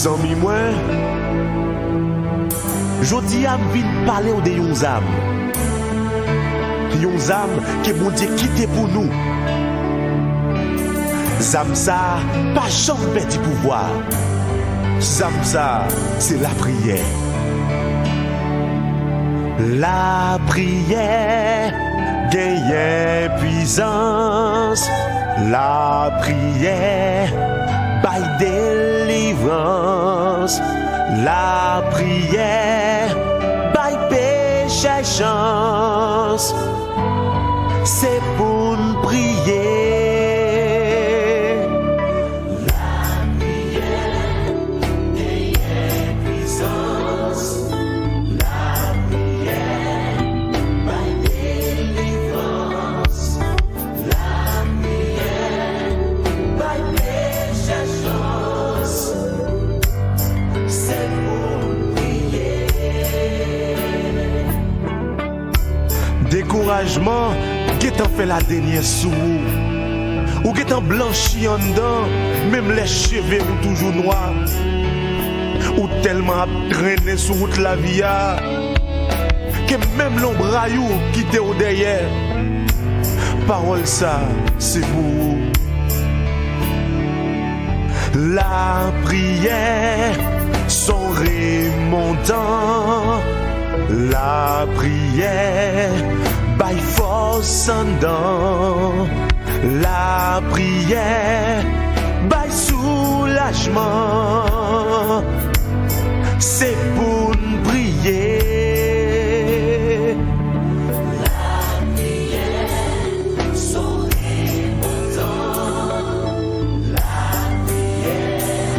Zami moi, jodi am vin parler de yon zam. Yon zam que bon Dieu quitté pour nous. Zam ça, pas jamais perdu pouvoir. Zam ça, c'est la prière. La prière gagne puissance. La prière by délivrance. La prière by péché chance. C'est pour nous prier. Découragement, qu'est-ce fait la dernière sous ou qu'est-ce blanchi en dedans, même les cheveux ou toujours noirs, ou tellement traîné sur route la vie, que même l'ombre qui était au derrière, parole ça, c'est vous. La prière, son remontant. La prière, by force en dedans. La prière, by soulagement. C'est pour nous prier. La prière, son remontant. La prière,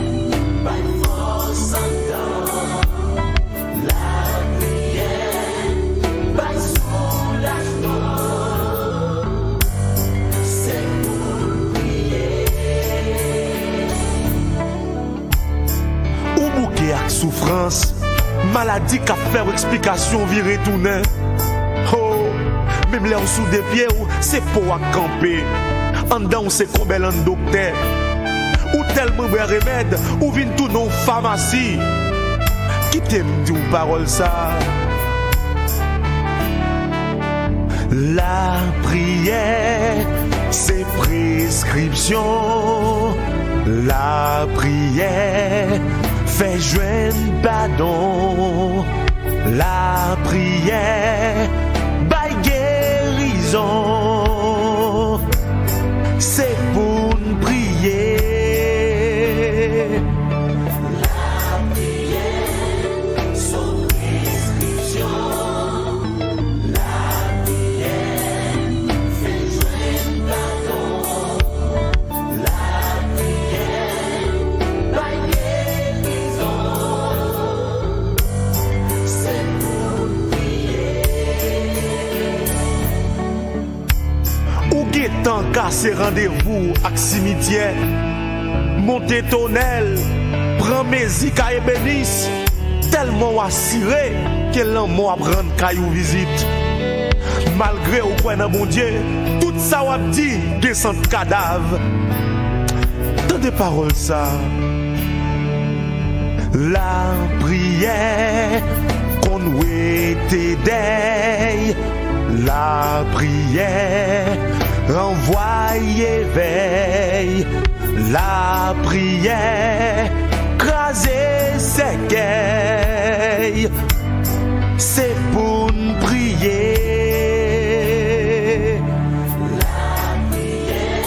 by force en dedans. Souffrance, maladie qui a fait explication vie retourner. Oh, même là sous des pieds, c'est pour à camper. En dedans, c'est combien de docteur. Ou tellement de remèdes, ou vient tout non pharmacie. Qui t'aime dire parole ça? La prière, c'est prescription. La prière, fait joindre pardon. La prière, by guérison. C'est pour nous prier. La prière, son prescription. La prière, fait joindre pardon. La prière, by guérison. C'est pour nous prier. Ou guettant casser rendez-vous avec cimetière. Montez ton aile, prends mes zika et bénisse. Tellement assuré qu'elle en m'a prendre caillou visite. Malgré au coin d'un bon Dieu, tout ça ou dit descend cadavre. Dans des paroles ça. La prière qu'on était deuil. La prière renvoie éveil. La prière craser s'écueille. C'est pour nous prier. La prière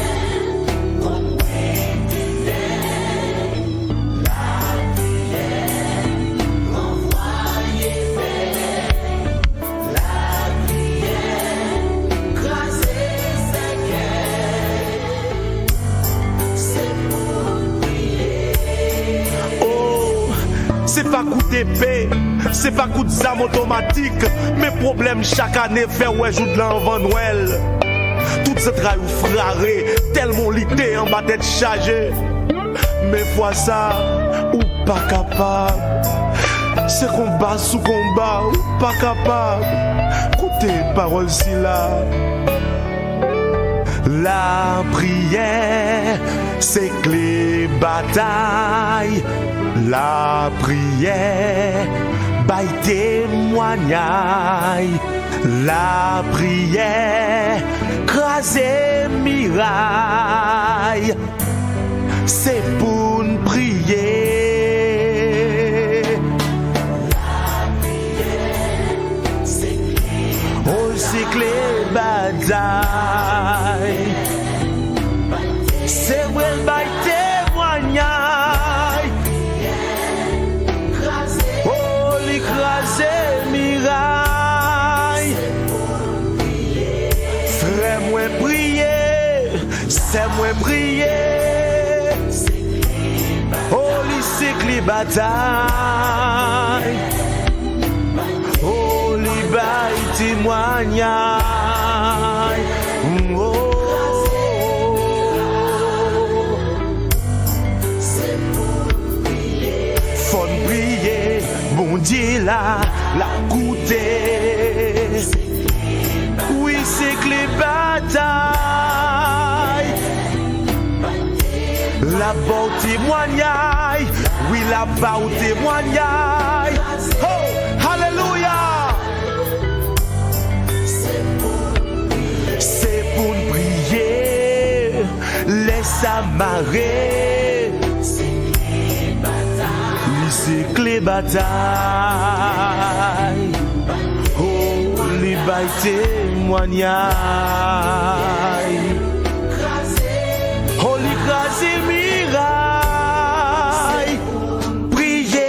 qu'on était deuil. La prière renvoie éveil. La prière craser s'écueille. C'est pour nous prier. Oh, c'est pas coup d'épée, c'est pas coup de zame automatique. Mes problèmes chaque année fait ouais joue de l'envant Noël. Tout ce travail ou fraré, tellement l'idée en bas tête chargée. Mais fois ça, ou pas capable. C'est combat sous combat, ou pas capable. Écoutez parole si là. La prière, c'est clé bataille. La prière, bail témoignage. La prière, craser miraille. C'est pour nous prier. La prière, c'est les batailles. C'est vrai le bail témoignage. Oh, l'écraser miraille. Frère, moi prier, c'est moi prier. Oh, c'est les batailles. Oh, les bails témoignage. Oh. Faut prier, bon Dieu là, la goûter. Oui, c'est que les batailles. La bonne témoignage, oui, la bonne témoignage. Oh, alléluia. C'est pour nous prier, laisse amarrer. C'est que les batailles. Oh, les bails témoignages. Oh, l'écraser miraille. Prier.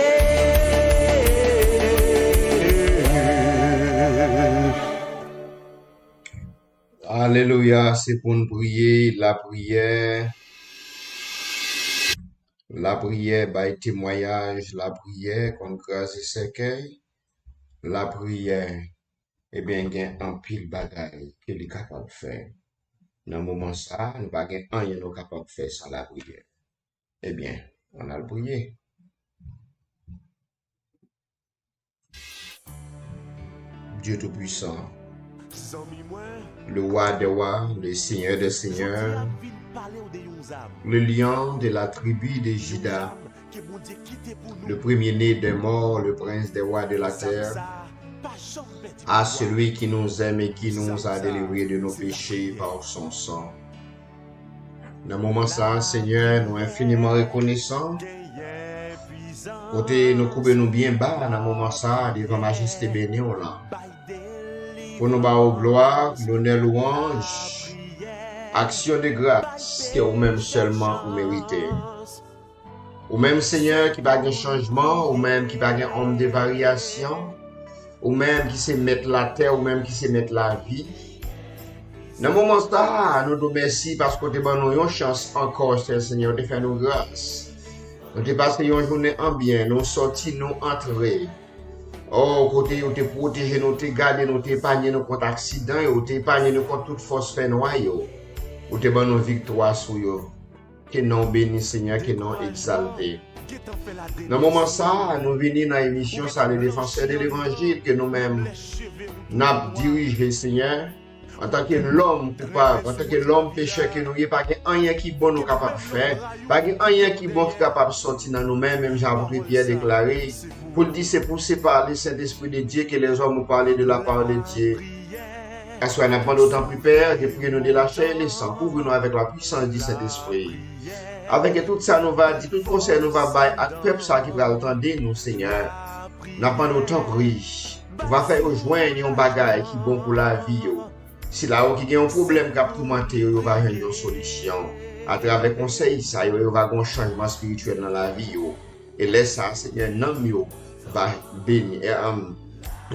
Alléluia, c'est pour nous prier, la prière. La prière, by témoignage, la prière, qu'on grâce et sécueil, la prière, eh bien, il y a un pile bagaille qu'il est capable de faire. Dans le moment ça, nous pas rien nous capable de faire sans la prière. Eh bien, on a le prier. Dieu Tout-Puissant, le roi des rois, le Seigneur des seigneurs, le lion de la tribu de Juda, le premier-né des morts, le prince des rois de la terre, à celui qui nous aime et qui nous a délivrés de nos péchés par son sang. Dans le moment ça, Seigneur, nous infiniment reconnaissants. Côté nous couper nous bien bas dans le moment ça, devant majesté bénie là. Pour nous bas gloire, l'honneur, louange, action de grâce que vous-même seulement vous méritez. Ou même Seigneur qui pas de changement, ou même qui pas de homme de variation, ou même qui sait mettre la terre, ou même qui sait mettre la vie. Dans le moment ça, nous te remercions parce que tu as donné une chance encore, Seigneur, de faire nos grâces. Nous te passé une journée en bien, nous sortis, nous entrés. Oh, côté, nous te protégé, nous te gardé, nous te épargné nous contre accident, nous te épargné nous contre toute force fait noyau. Nous te donné une victoire sur eux. Que non béni, Seigneur, que non exalté. Dans le moment ça, nous venons dans l'émission, ça, les défenseurs de l'évangile, que nous-mêmes, nous avons dirigé, Seigneur. En tant que l'homme coupable, en tant que l'homme pécheur que nous, il n'y a pas rien qui est bon nous capable de faire, pas rien qui est bon qui est capable de sortir dans nous-mêmes, même Jean-Baptiste Pierre déclaré, pour dire c'est pour séparer le Saint-Esprit de Dieu que les hommes nous parlent de la parole de Dieu. Car soit n'a pas d'autant plus peur, de prier nous de la chair et le sang, couvre-nous avec la puissance du Saint-Esprit. Avec tout ça, nous va dire, tout conseil nous va bailler à tout peuple ça qui va entendre nous, Seigneur. N'a pas d'autant pris. On va faire rejoindre un bagage qui est bon pour la vie. Si là où il y a un problème qui a tourmenté, il va y avoir une solution. À travers le conseil, ça, il va y avoir un changement spirituel dans la vie. Et laisse ça, Seigneur, non mieux va bénir.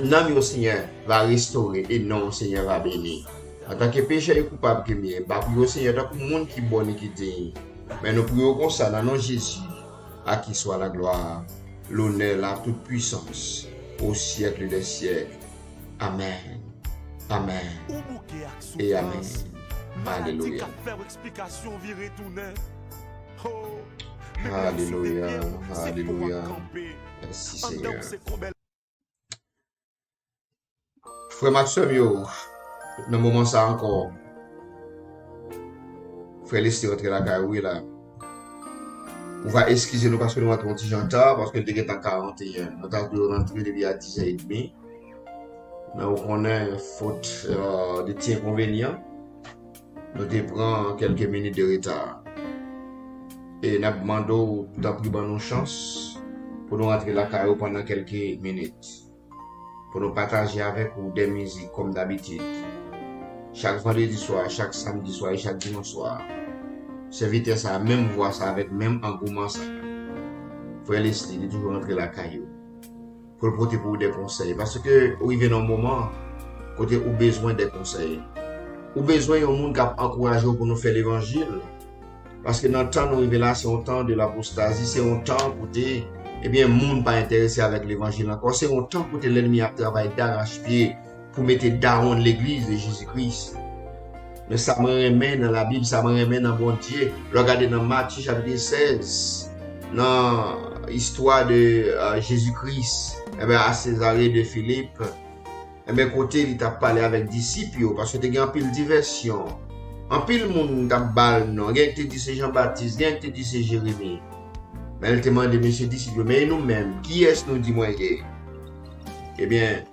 Non mieux, Seigneur, va restaurer. Et non, Seigneur, va bénir. En tant que pécheur et coupable que nous, bah, prions, Seigneur, tant que le monde qui est bon et qui digne. Mais nous prions comme ça, dans le nom de Jésus, à qui soit la gloire, l'honneur, la toute puissance, au siècle des siècles. Amen. Amen. Et amen. Alléluia. Alléluia. Alléluia. Merci Seigneur. Frère Maxime, dans le moment ça encore. Frère Lester entre la carouille là. On va excuser nous parce que nous avons un petit jantar, parce que nous sommes en 41. Nous avons rentré depuis à 10h30. Mais on connaît faute de petits inconvénients. Nous prenons quelques minutes de retard. Et nous demandons tout à plus bonne chance pour nous rentrer la carrière pendant quelques minutes. Pour nous partager avec vous des musiques comme d'habitude. Chaque vendredi soir, chaque samedi soir et chaque dimanche soir. Serviteur ça, même voix ça, avec même engouement ça. Frère Leslie, il est toujours rentré la caillou. Pour le porter pour des conseils. Parce que, il vient un moment, côté où besoin des conseils. Ou besoin d'un monde qui a encouragé pour nous faire l'évangile. Parce que dans le temps de révélation, c'est un temps de l'apostasie, c'est un temps côté, eh bien, le monde pas intéressé avec l'évangile encore. C'est un temps côté l'ennemi a travaillé d'arrache-pied pour mettre down l'église de Jésus-Christ. Mais ça me remet dans la Bible, ça me remet dans bon Dieu. Regardez dans Matthieu chapitre 16, dans l'histoire de Jésus-Christ, eh bien, à Césarée de Philippe, eh bien, côté, il t'a parlé avec disciples, parce que tu as un pile diversion. Un pile monde t'a balle, non. Il y a qui te dit c'est Jean-Baptiste, il y a qui te dit c'est Jérémie. Mais elle te demande, monsieur disciple, mais nous-mêmes, qui est-ce nous dit moi? Eh bien,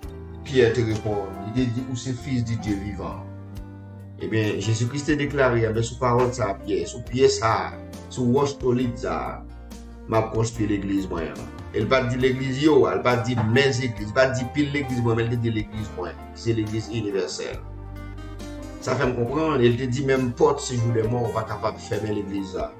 Pierre te répond, il te dit, ou c'est fils du Dieu vivant. Eh bien, Jésus-Christ a déclaré, eh bien, sous parole ça, Pierre, sous pied ça, sous roche solide ça, m'a construit l'église, moi. Elle va dire l'église, yo, elle va dire mes églises, elle va dire pile l'église, moi, mais elle te dit l'église, moi. C'est l'église universelle. Ça fait me comprendre, elle te dit même porte ce jour de mort, on va capable de fermer l'église là.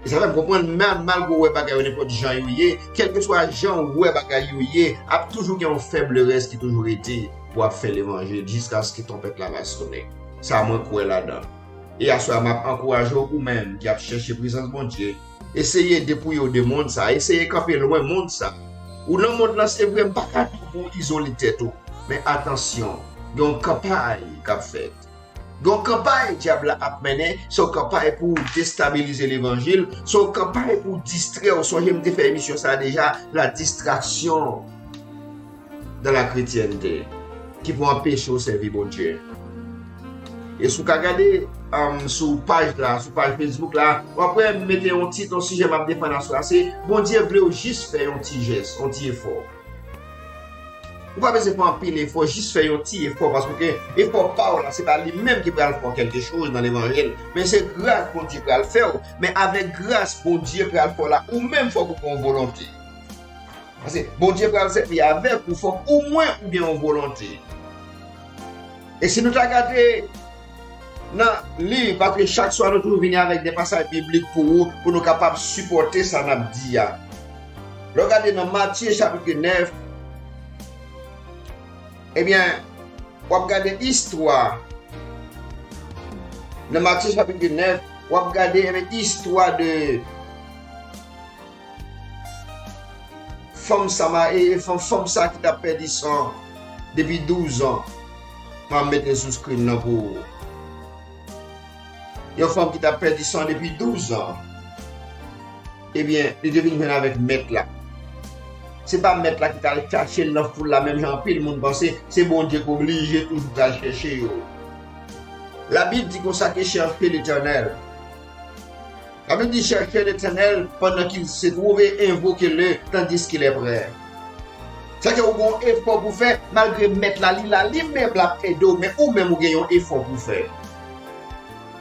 Et ça fait me comprendre, même malgré ouais bagay n'importe Jean Youyé, quel que soit Jean ouais bagay Youyé, a toujours un faible reste qui toujours été pour faire l'évangile jusqu'à ce que ton peuple va sonner. Ça m'a croire là-dedans. Et à ça m'a encouragé vous même qui a cherché présence bon Dieu. Essayez de dépouiller de monde ça, essayez de camper loin monde ça. Ou dans le monde là c'est vraiment pas pour isoler tête. Mais attention, il y a une campagne qu'a fait. Donc, campagne diable a mené, son campagne pour déstabiliser l'évangile, son campagne pour distraire, soit j'aime te faire émission ça déjà, la distraction dans la chrétienté, qui peut empêcher au servir bon Dieu. Et si vous regardez sur page là, sur page Facebook là, après mettez un titre, un sujet m'a défendre sur c'est bon Dieu veut juste faire un petit geste, un petit effort. Vous ne pouvez pas faire un pile effort, juste faire un petit effort parce que l'effort pas là, c'est pas lui-même qui peut faire quelque chose dans l'évangile, mais c'est grâce pour Dieu qui peut le faire. Mais avec grâce pour Dieu qui peut le faire là, ou même faut qu'on ait une volonté. Parce que bon Dieu peut le faire avec ou faut au moins ou bien une volonté. Et si nous regardons dans le livre, parce que chaque soir nous toujours venir avec des passages bibliques pour nous capables de supporter ça n'a dit. Regardez dans Matthieu chapitre 9. Eh bien, on va regarder l'histoire. Dans Matthieu chapitre 9, on va regarder l'histoire de femme Samarie, femme ça qui t'a perdu sang depuis 12 ans. Je vais mettre sur le screen pour. Il y a une femme qui t'a perdu sang depuis 12 ans. Eh bien, il devait venir avec maître là. C'est pas mettre là qui t'a cherché dans la foule là, même genre pile monde pensait c'est bon Dieu qui oblige toujours à chercher. La Bible dit qu'on s'est cherché l'Éternel. La Bible dit chercher l'Éternel pendant qu'il se trouvait, invoquer-le tandis qu'il est prêt. C'est que vous avez un effort pour faire, malgré mettre la lui-même la paix d'eau, mais ou même vous avez un effort pour faire.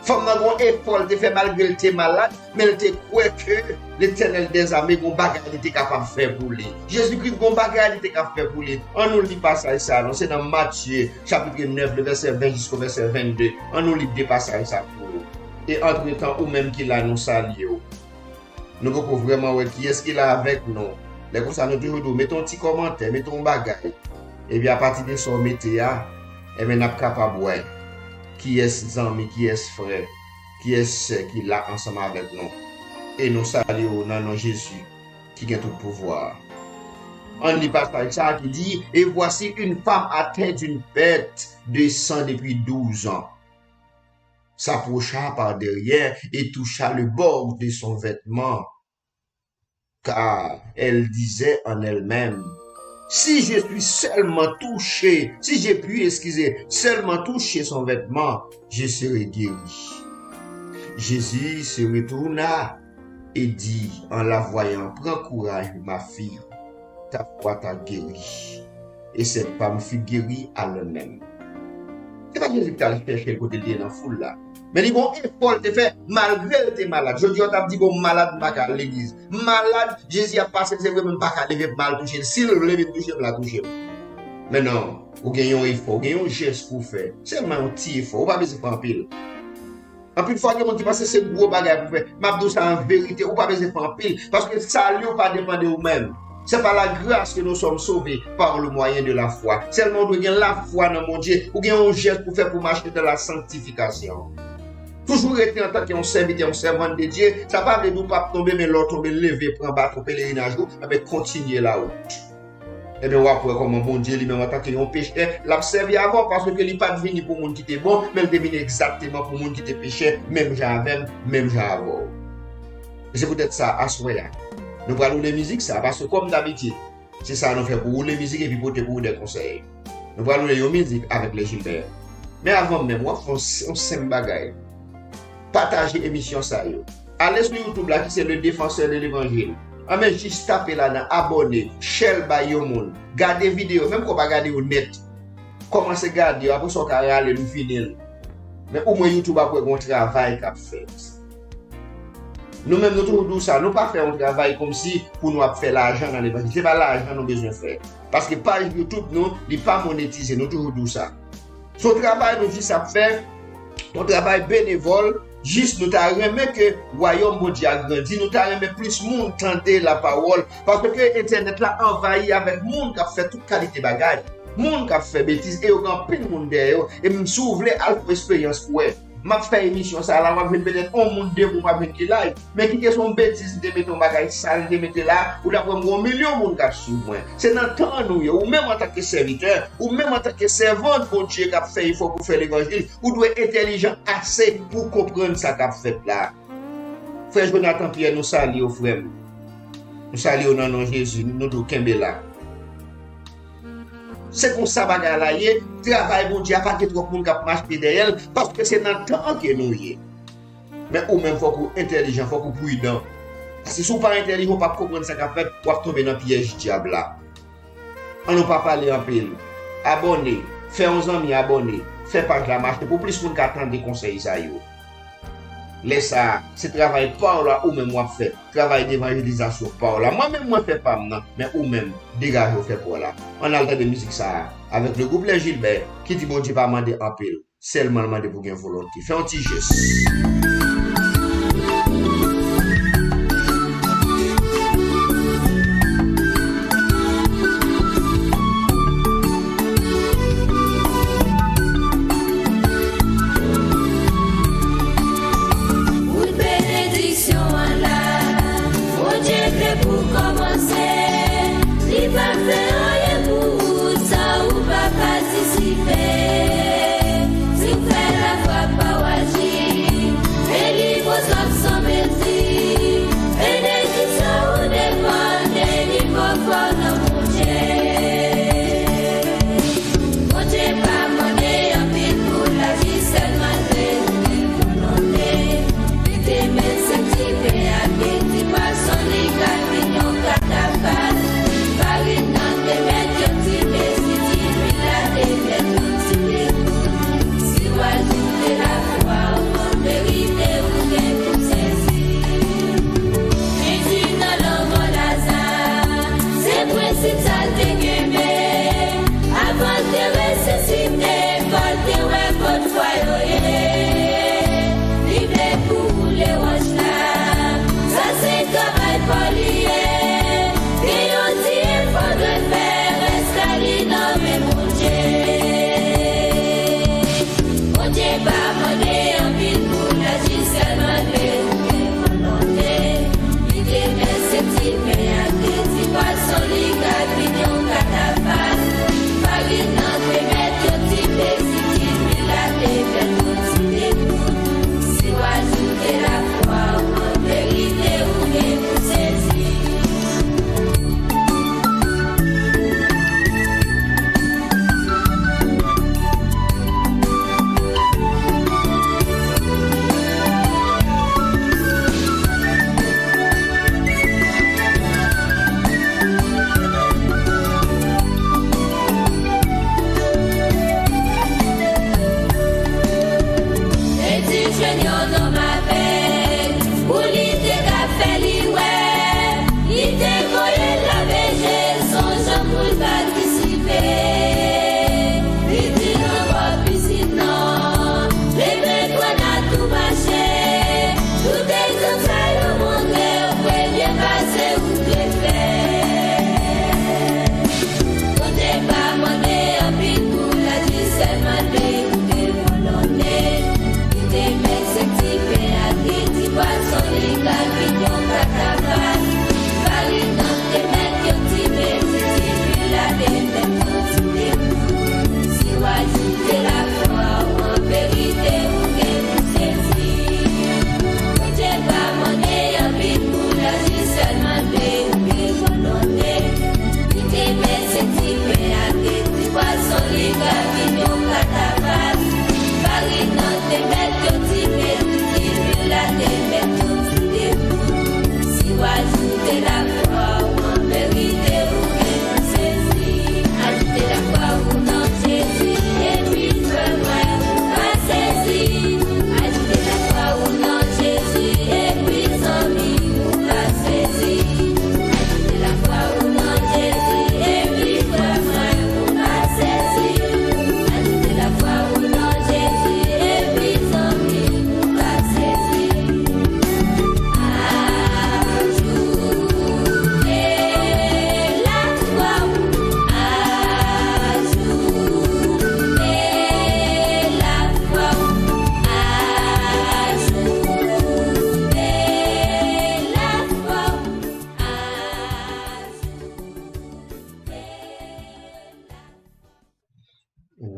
Femme n'a pas effort, elle te fait malgré elle était malade, mais elle te croit que l'Éternel des armées, bon bagage, elle était capable de faire pour lui. Jésus-Christ, bon bagage, elle était capable de faire pour lui. On nous lit pas ça, c'est dans Matthieu, chapitre 9, le verset 20 jusqu'au verset 22. On nous lit des passages ça pour nous. Et entre-temps, ou même qu'il a nous salué. Nous pouvons vraiment voir qui est-ce qu'il a avec nous. Les comme ça, nous toujours dit, mettons un petit commentaire, mettons un bagage. Et bien, à partir de ce métier-là, et bien, nous sommes capables de voir. Qui est ami, qui est frère, qui est qui est là ensemble avec nous. Et nous saluons dans nom Jésus qui a tout pouvoir. On lit passage ça qui dit, et voici une femme atteinte d'une perte de sang depuis 12 ans. S'approcha par derrière et toucha le bord de son vêtement. Car elle disait en elle-même, si je suis seulement touché, si j'ai pu, seulement toucher son vêtement, je serai guéri. Jésus se retourna et dit en la voyant, prends courage, ma fille, ta foi t'a guéri. Et cette femme fut guérie à elle-même. C'est pas Jésus qui t'a cherché le côté de la foule là. Mais il bon effort te fait malgré tes malade. Je dis on t'a dit bon malade pas à l'église. Malade, Jésus a passé c'est même pas à lever mal toucher. S'il lever toucher la toucher. Mais non, vous gagnez un effort, vous gagnez un geste pour faire. Seulement un petit effort, vous pas besoin de faire en pile. En plus, fois que vous dites c'est gros bagage pour faire. M'a dit ça en vérité, vous pas besoin de faire en pile parce que ça lui pas dépend de vous-même. C'est par la grâce que nous sommes sauvés par le moyen de la foi. Seulement vous gagnez la foi dans mon Dieu, vous gagnez un geste pour faire pour marcher dans la sanctification. Toujours été en tant qu'un serviteur, un servant de Dieu, ça va de nous pas tomber, mais l'autre tomber, lever, prendre bateau, pèlerinage, mais continuer la route. Et bien, on va voir comment bon Dieu lui-même en tant qu'un pécheur, l'a servi avant parce que il n'est pas venu pour monde qui était bon, mais il est venu exactement pour monde qui était pécheur, même j'avais, même j'avais. C'est peut-être ça, à ce moment-là. Nous allons rouler musique, ça, parce que comme d'habitude, c'est ça nous fait pour rouler musique et puis pour des conseils. Nous allons rouler musique avec les Gilbert. Mais avant même, on fait un simple bagage. Partagez l'émission ça. Allez sur YouTube là qui c'est le défenseur de l'évangile. Mais juste taper là, abonner, share by your monde. Gardez vidéo, même qu'on va garder au net. Commencez à garder, après ça, on va aller nous finir. Mais au moins YouTube après un travail qu'a fait. Nous-mêmes, nous toujours ça, nous pas faire un travail comme si pour nous faire l'argent dans l'évangile. C'est pas l'argent que nous avons besoin de faire. Parce que page YouTube, nous, n'est pas monétisé, nous toujours ça. Ce travail, nous dit ça fait, un travail bénévole. Juste nous t'arrêtons que le royaume de Dieu a grandi, nous t'arrêtons plus de monde tenter la parole. Parce que Internet l'a envahi avec le monde qui a fait toute qualité de bagage. Le monde qui a fait bêtises et il y a plein de monde derrière. Et je me souviens de l'expérience pour eux. Je fais émission ça là, je vais peut-être un monde de pour avec qui live. Mais qui sont bêtises de mettre un bagage sale, de mettre là, ou d'après un million de monde qui suivent moi. C'est dans le temps nous, ou même en tant que serviteur, ou même en tant que servant de bon Dieu qui a fait il faut pour faire l'évangile, ou doit être intelligent assez pour comprendre ça qu'a fait là. Frère Jonathan Pierre, nous saluons frère. Nous saluons dans le nom de Jésus, nous devons kembe là. C'est comme ça bagarre là, travail bon Dieu, pas que trop monde qui marcher derrière parce que c'est dans le temps que nous y. Mais ou même faut qu'on intelligent, faut qu'on prudent. Parce que si vous pas intelligent, pas comprendre ça qu'a fait, vous tomber dans piège diable là. On ne pas parler en pile. Abonnez, faites aux amis abonnés, faites page la marche pour plus monde qui attend des conseils ça yo. Laisse ça, c'est travail par là ou même moi fait, travail d'évangélisation par là. Moi-même moi fais pas maintenant, mais ou même dégage au fait pour là. On a le temps de musique ça avec le groupe Les Gilbert qui dit bon Dieu pas demander en pile, seulement demander pour une volonté. Fais un petit geste. Si fait la foi pas agir.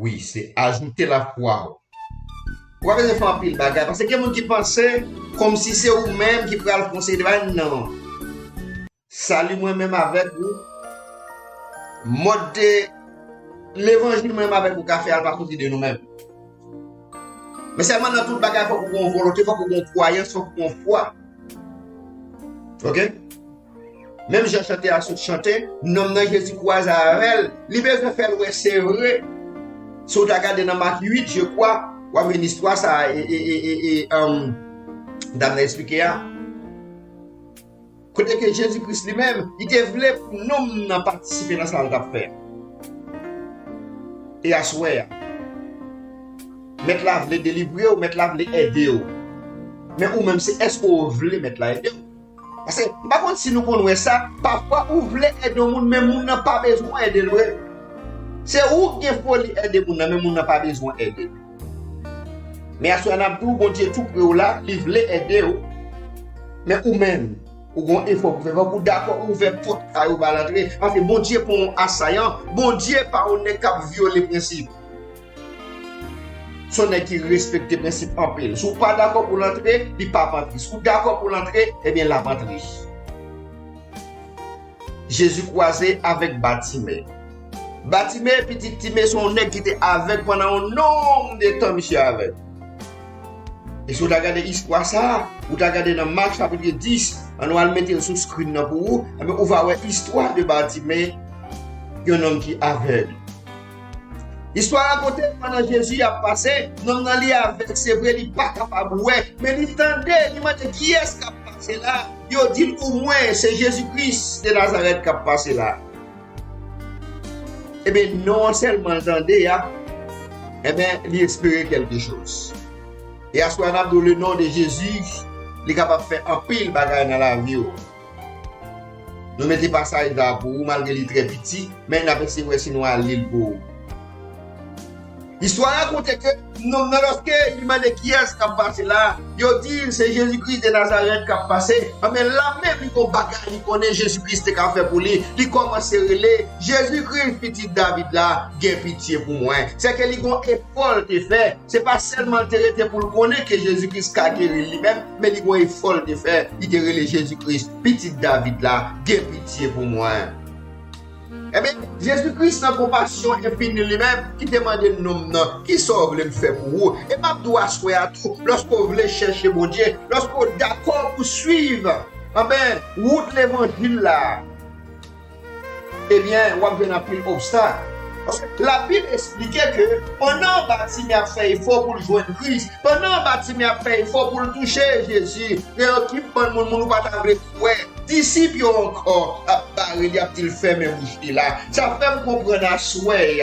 Oui, c'est ajouter la foi. Pourquoi vous faire pile bagage? Parce qu'il y a des gens qui pensent comme si c'est vous-même qui prend le conseil de non. Salut moi-même avec vous. Mode de l'évangile moi-même avec vous qu'a fait à partir de nous-mêmes. Mais seulement dans tout bagage, il faut qu'on volonté, il faut qu'on croyance, il faut qu'on foi. Ok? Même j'ai chanté à ce chanter, nom de Jésus croise à elle. Il besoin faire ouais, c'est vrai. Si vous regardez dans Marc 8, je crois, ou une histoire ça dame expliqué là. Côté que Jésus-Christ lui-même, il te voulait pour nous participer dans ce qu'il a fait. Et à souhait. Mettre la voulait délivrer ou mettre la voulait aider. Mais ou même c'est est-ce que vous voulez mettre la aider? Parce que par contre si nous connaissons ça, parfois vous voulez aider le monde mais vous n'avez pas besoin d'aider le. C'est où qu'il faut aider le monde mais vous n'avez pas besoin d'aider. Mais à ce moment-là, bon Dieu tout pour là, il voulait aider mais ou même ou un effort pour faire vous d'accord ouvert porte à vous balancer parce que bon Dieu pour un assaillant, bon Dieu pas on est cap violer principe. Son est qui respecte les principes en pile. Si vous n'êtes pas d'accord pour l'entrée, il n'est pas rentrer. Si vous êtes d'accord pour l'entrée, eh bien la rentrer. Jésus croisé avec Bartimée. Bartimée, petit Timée, son nez qui était avec pendant un nombre de temps, monsieur avec. Et si vous regardez l'histoire ça, vous regardez dans Marc chapitre 10, on va le mettre sous screen pour vous, on va voir l'histoire de Bartimée, un homme qui est aveugle. L'histoire racontée pendant Jésus a passé, non allé avec, c'est vrai, il n'est pas capable, ouais, mais il entendait, il m'a dit qui est-ce qui a passé là? Il dit au moins, c'est Jésus-Christ de Nazareth qui a passé là. Eh bien, non seulement entendait, eh bien, il espérait quelque chose. Et à ce moment-là, dans le nom de Jésus, il est capable de faire un pile bagaille dans la vie. Nous mettons pas ça pour vous, malgré qu'il est très petit, mais nous avons essayé sinon à l'île pour vous. L'histoire raconte que lorsque il m'a dit qui est-ce qui a passé là, il dit c'est Jésus-Christ de Nazareth qui a passé. Mais là même il connaît Jésus-Christ qui a fait pour lui. Il commence à relayer Jésus-Christ petit David là, gain pitié pour moi. C'est que il a un effort de faire. C'est pas seulement pour le connaître que Jésus-Christ a guéri lui-même, mais il a un effort de faire. Il a relayer Jésus-Christ petit David là, gain pitié pour moi. Eh bien, Jésus-Christ, dans compassion infinie lui-même, qui demande nous, qui sauve le faire pour vous. Et ma doit souhaiter à tout, lorsque vous voulez chercher mon Dieu, lorsque vous êtes d'accord pour suivre, route l'évangile là, eh bien, vous avez un pile obstacle. Parce que la Bible expliquait que pendant Bartimée a fait effort pour le joindre Christ, pendant Bartimée a fait effort pour le toucher Jésus, et qui prend mon monde pas t'avoir ouais, disciples encore à barrer il fait même bouche là. Ça fait me comprendre à souhait.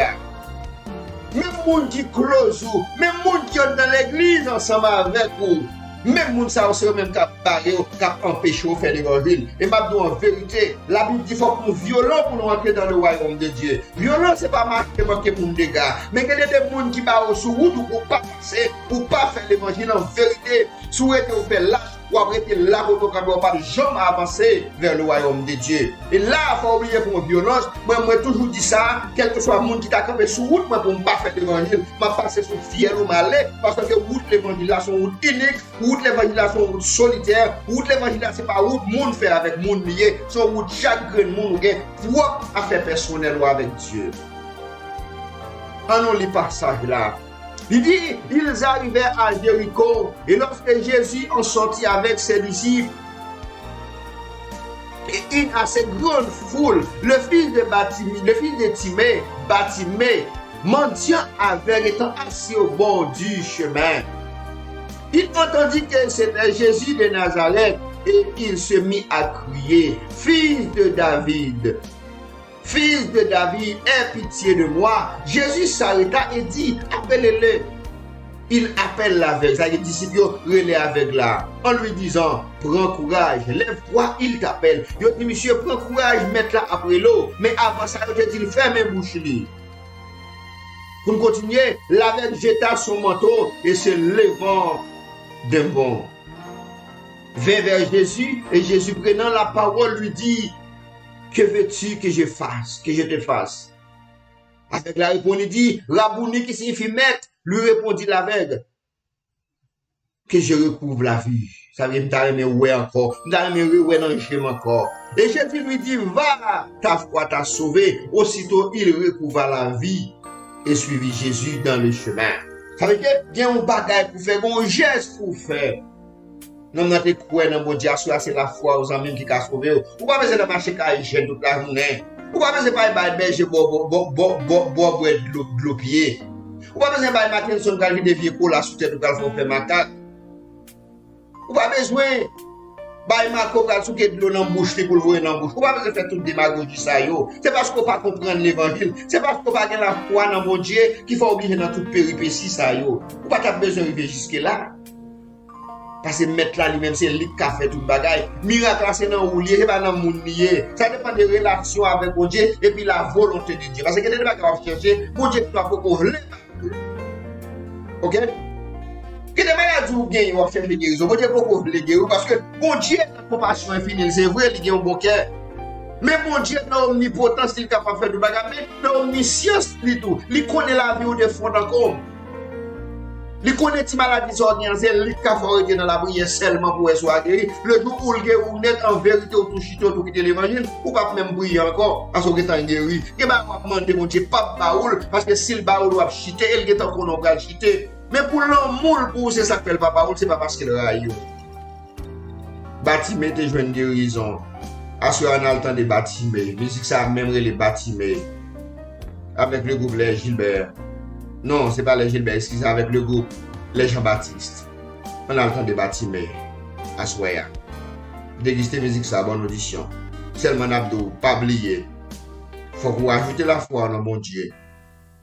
Même monde qui close ou, même monde qui est dans l'église ensemble avec vous. Même moun ça aussi même cap barrer cap empêcher de faire l'évangile. Et m'a dit en vérité, la Bible dit qu'il faut qu'on violent pour nous entrer dans le royaume de Dieu. Violent c'est pas marqué pour nous dégâts, mais qu'il y a des gens qui barrent sur route pour pas passer, pour pas faire l'évangile en vérité, souhaiter ou faire lâche ou arrêter là pour pas jamais avancer vers le royaume de Dieu. Et là, il faut oublier pour une violence. Moi toujours dit ça, quel que soit le monde qui t'a campé sur route, moi pour ne pas faire l'évangile, je passe sur fiel ou malais, parce que route l'évangile là sont route unique, route l'évangile là sont route solitaire, route l'évangile là c'est pas route monde fait avec monde lié, c'est route chaque grain de monde qui propre affaire personnelle ou avec Dieu. On lit passage là. Il dit, ils arrivèrent à Jéricho, et lorsque Jésus en sortit avec ses disciples, et une assez grande foule, le fils de Timée, Bartimée, mendiant aveugle étant assis au bord du chemin. Il entendit que c'était Jésus de Nazareth, et il se mit à crier, fils de David, aie pitié de moi. Jésus s'arrêta et dit, appelez-le. Il appelle l'aveugle, ça les disciples relaient aveugle là, en lui disant, prends courage, lève-toi, il t'appelle. Il dit, monsieur, prends courage, mets-la après l'eau. Mais avant ça, il dit, ferme les bouches. Pour continuer, l'aveugle jeta son manteau et se levant d'un bond, vint vers Jésus, et Jésus prenant la parole lui dit, que veux-tu que je fasse, que je te fasse? Avec la réponse, il dit, Rabouni qui signifie maître, lui répondit l'aveugle, que je recouvre la vie. Ça veut dire, m'ta aimé ouais encore, m'ta aimé ouais dans le chemin encore. Et Jésus lui dit, va, ta foi t'a sauvé. Aussitôt, il recouvra la vie et suivit Jésus dans le chemin. Ça veut dire, il y a un bagage pour faire, un geste pour faire. Non, non, t'es quoi dans mon Dieu, c'est la foi aux amis qui a sauvé. Ou pas besoin de marcher caïchen toute la journée. Ou pas besoin de faire berger boire de l'eau pied. Ou pas besoin de faire matin son gars qui devient cola sous tête de gars pour faire macaque. Ou pas besoin de Marco qui souke de l'eau dans la bouche pour le voir dans la bouche. Ou pas besoin de faire toute démagogie ça yo. C'est parce qu'on pas comprendre l'évangile. C'est parce qu'on pas la foi dans mon Dieu qu'il faut oublier dans toute péripétie ça yo. Ou pas t'as besoin d'arriver jusque là. Parce que mettre là lui-même c'est lui qui a fait tout le bagaille. Miracle c'est dans ou lié, c'est pas dans moun lié. Ça dépend des relations avec mon Dieu et puis la volonté de Dieu. Parce que des bagages on va chercher, mon Dieu doit beaucoup vle. OK? Que des maladies ou bien on va chercher guérison. Mon Dieu beaucoup vle guérir parce que mon Dieu a compassion infinie, c'est vrai, il a un bon cœur. Mais mon Dieu dans omnipotence, il est capable de faire du bagage, mais dans omniscience lui tout. Il connaît la vie ou des fonds encore. Il connaît les maladies organisées, il est capable de dans la prière seulement pour être guéri. Le jour où il est en vérité, ou tout chito, tout quitter l'évangile, ou pas même prier encore, parce qu'il est guéri. Il va demander mon Dieu, pas baoul, parce que si le baoul va chiter, il est encore en chiter. Mais pour l'amour, pour c'est ça que le papa baoul, c'est pas parce qu'il raille. Bâtiment te joint guérison. Assurant on a le temps de bâtiment. Musique ça même les bâtiments. Avec le groupe Les Gilbert. Non, c'est pas les Gilbert, excusez, avec le groupe Les Jean-Baptiste. On a le temps de bâtiment. Assoya. Déguster musique ça, bonne audition. Seulement Abdou, pas oublier. Faut qu'on ajoute la foi dans mon Dieu.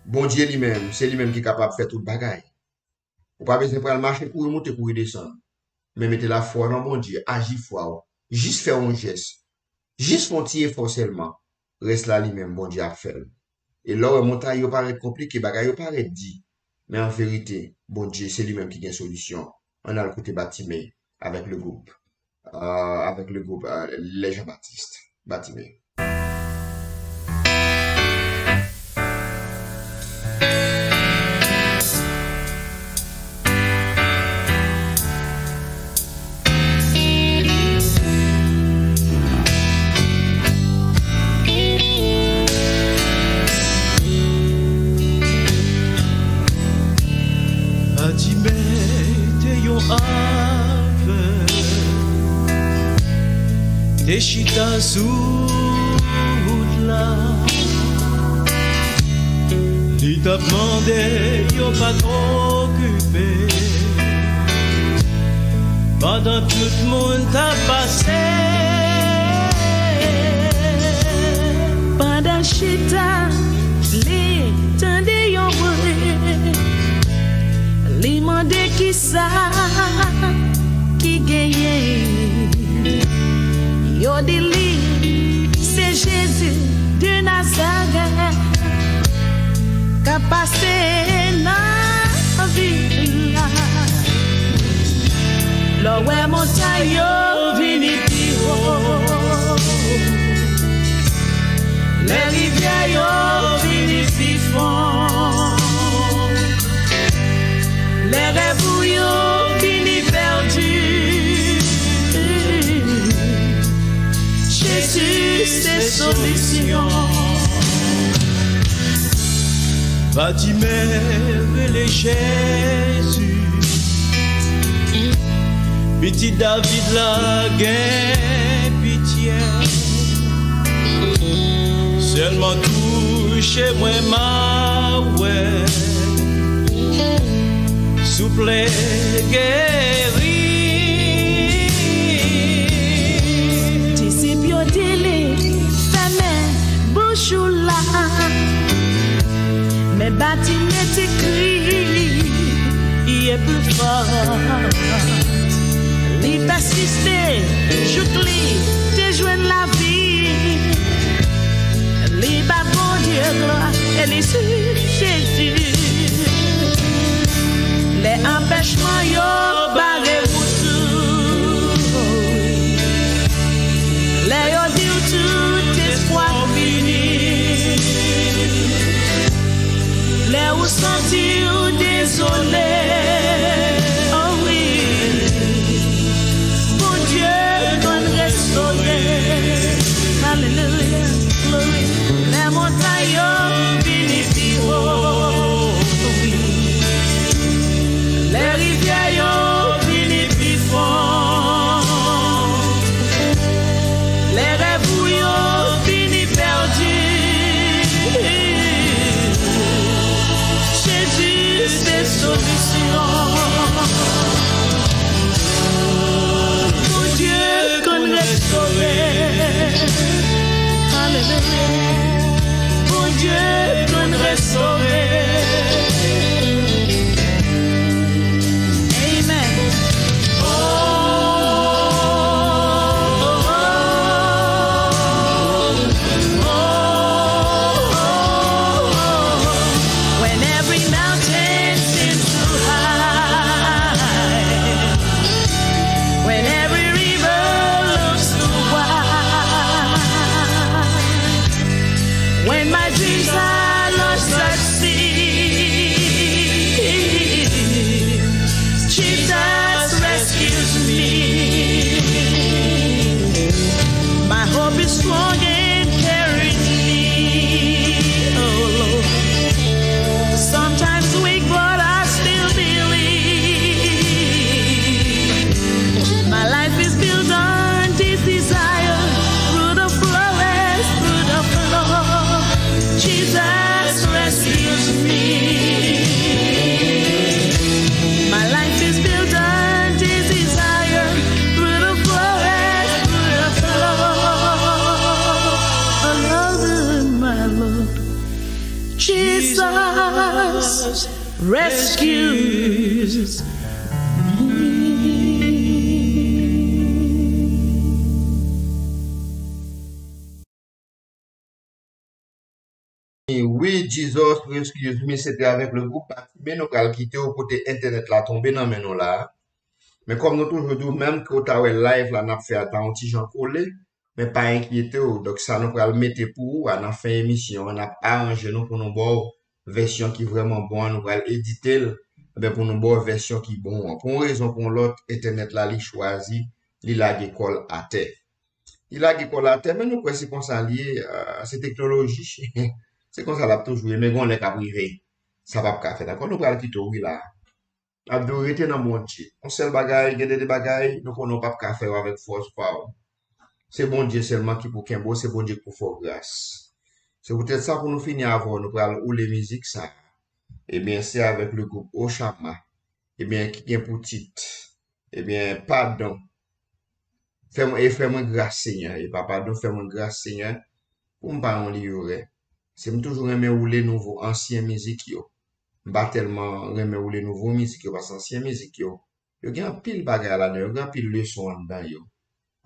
Bon Dieu lui-même, c'est lui-même qui est capable de faire tout le bagaille. Ou pas besoin de prendre le marché pour monter, pour descendre. Mais mettez la foi dans mon Dieu, agis foi. Juste faire un geste. Juste font tirer forcément. Reste là lui-même, bon Dieu a fait. Et là, le montagne paraît compliqué, bagaille paraît dit. Mais en vérité, bon Dieu, c'est lui-même qui a une solution. On a le côté bâtimé avec le groupe. Les Jean-Baptiste. Bâtimé. Chita sous là, il t'a demandé, yo pas trop occupé. Pendant tout le monde t'a passé. Pendant chita, les tendez yon vrai, les mandé qui ça, qui gagne. Yo dit c'est Jésus de Nazareth qui a passé dans la vie là. Là où montagne yo vini pi haut, les rivières yo vini pi fond, les rêves yo vini perdus. Jésus, c'est solution. Bâtiment, les Jésus. Petit David la gain pitié. Seulement touchez moi ma ouais. Souple guéri. Là, mais bâtiment écrit, il est plus fort. Il persiste, j'oublie, te joindre la vie. Il bat bon Dieu gloire, et les Jésus. Les empêchements, yo, barrez-vous tout. Les yo dit tout espoir fini. ou sentir désolé. Oh oui, bon Dieu, qu'on restaurer. Alléluia, glory. Les montagnes finissent plus haut. Les rivières finissent plus fort. Les rêves finissent perdus. Jésus, c'est solution. Mon Dieu, qu'on restaurer. Alléluia. Mon Dieu, qu'on restaurer. Strong and carries me, oh Lord. Sometimes weak, but I still believe. My life is built on this desire, through the flowers, through the flow. Jesus rescues me. My life is built on this desire, through the flowers, through the flow. Jesus rescues me. Oui, Jesus Rescues Me, c'était avec le groupe Patibé, nous allons quitter au côté internet là, tomber dans nous là. Mais comme nous toujours dit, même que au live là, n'a fait un petit Jean collé, mais pas inquiété. Donc ça nous va le mettre pour, on a fait émission, on a arrangé nous pour nous voir version qui vraiment bon, nous va l'éditer, ben pour nous voir version qui bon. Pour une raison pour l'autre, internet là, il choisit, il a l'école à terre. Il a l'école à terre, mais nous quoi c'est comme ça lié, c'est technologie. C'est comme ça l'a toujours, mais on l'a qu'à privé. Ça va pas faire, d'accord? Nous va le quitter oui là. Abdou était dans mon Dieu. On seul bagaille, il y a des bagailles, nous on pas qu'à faire avec force power. C'est bon Dieu seulement qui pour qu'un beau, c'est bon Dieu pour faire grâce. C'est peut-être ça pour nous finir avant, nous parlons où les musiques ça. Eh bien, c'est avec le groupe Oshama. Eh bien, qui est petite. Eh bien, pardon. Fais-moi grâce, Seigneur. Et pas pardon, fais-moi grâce, Seigneur. Pour me parler en livre. C'est toujours aimer ou les nouveaux anciens musiques yo. Pas tellement aimer ou les nouveaux musiques yo, parce que anciens musiques yo. Yo gen pile bagay là-dedans, yo gen pile leçon en dedans yo.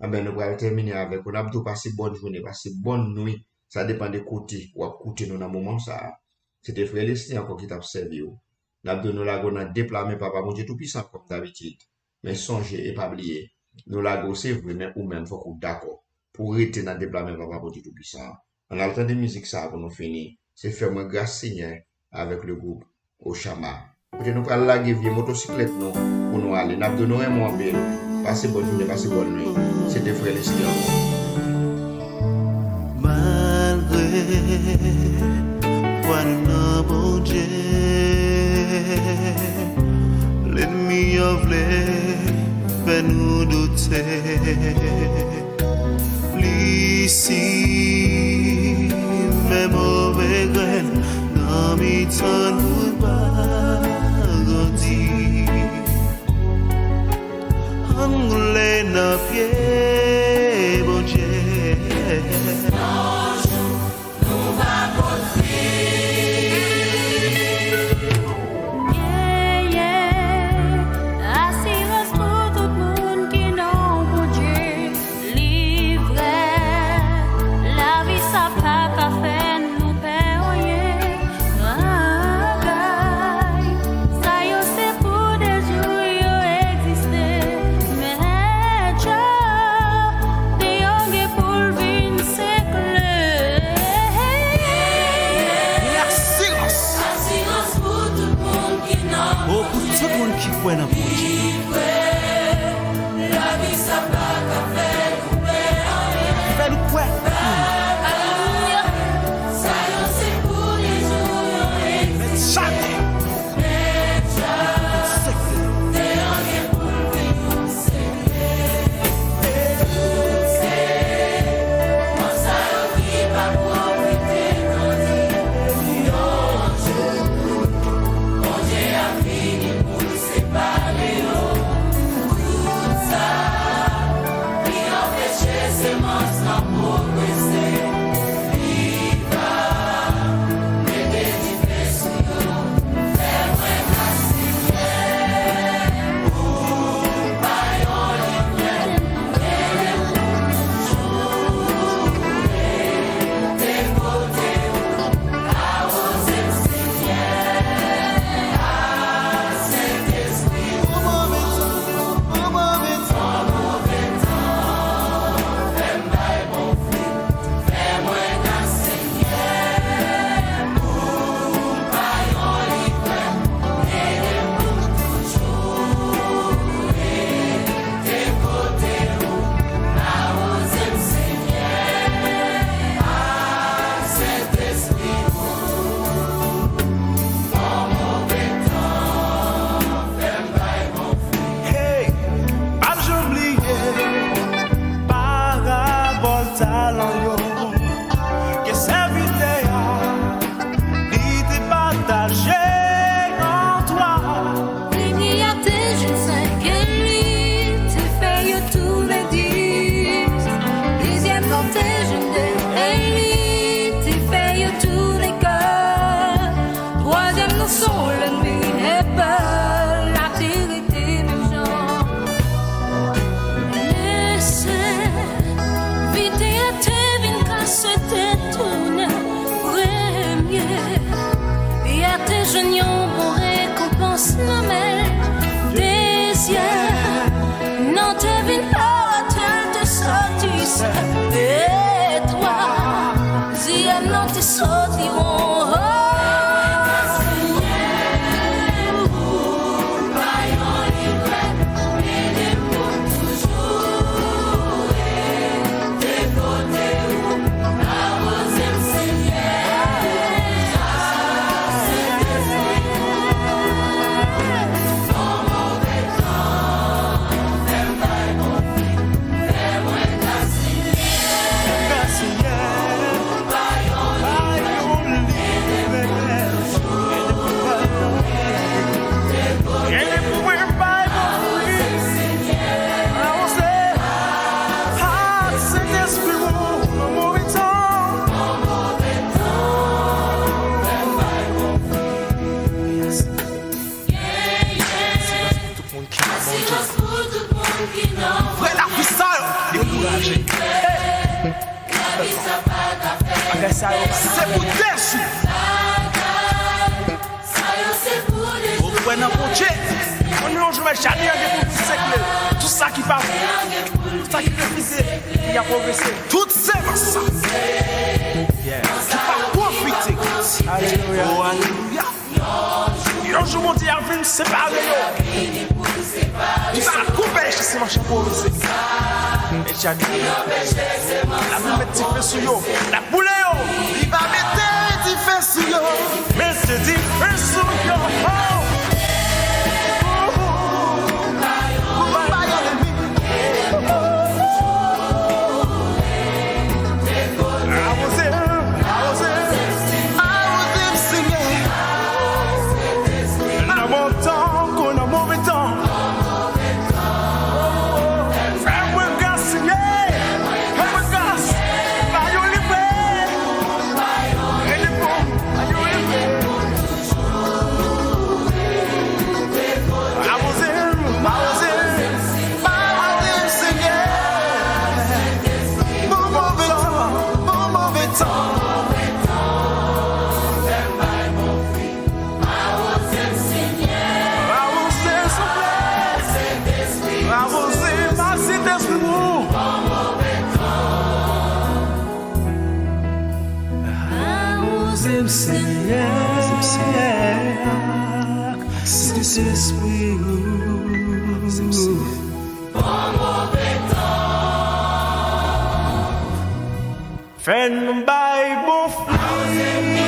Ah ben, nous allons terminer avec, on a plutôt passé bonne journée, passé bonne nuit. Ça dépend des côtés, ou à côté nous dans le moment ça. C'était frère Leslie encore qui t'a observé. Nous avons donné la gonne à déplamer papa, mon Dieu tout puissant comme d'habitude. Mais songez et pas oublier. Nous l'avons c'est vrai, mais ou même faut qu'on d'accord. Pour rester dans déplamer papa, mon Dieu tout puissant. On a le temps de musique ça pour nous finir. C'est faire grâce Seigneur avec le groupe Oshama. Nous allons la vieux motocyclette nous pour nous aller. Nous avons donné un mois belle. Passez bonne journée, passez bonne nuit. C'était frère Leslie. Malgré voilà bon Dieu, l'ennemi a voulu faire nous douter. Ici, mes mauvais graines, dans mes temps nous pas grandir. Anglais n'a pied, bon Dieu. Café, nous payons, Tout ça qui parle, tout ça qui refuse, il a progressé. Tout c'est dans ça. Qui va profiter. Alléluia. Oh, alléluia. Un jour, mon Dieu, il vient séparer. Il va couper, c'est mon chapeau. Et tu as dit, la boule met tes fesses sur yo. La boule, il va mettre tes fesses sur yo. Mettre tes fesses sur yo. Friend by both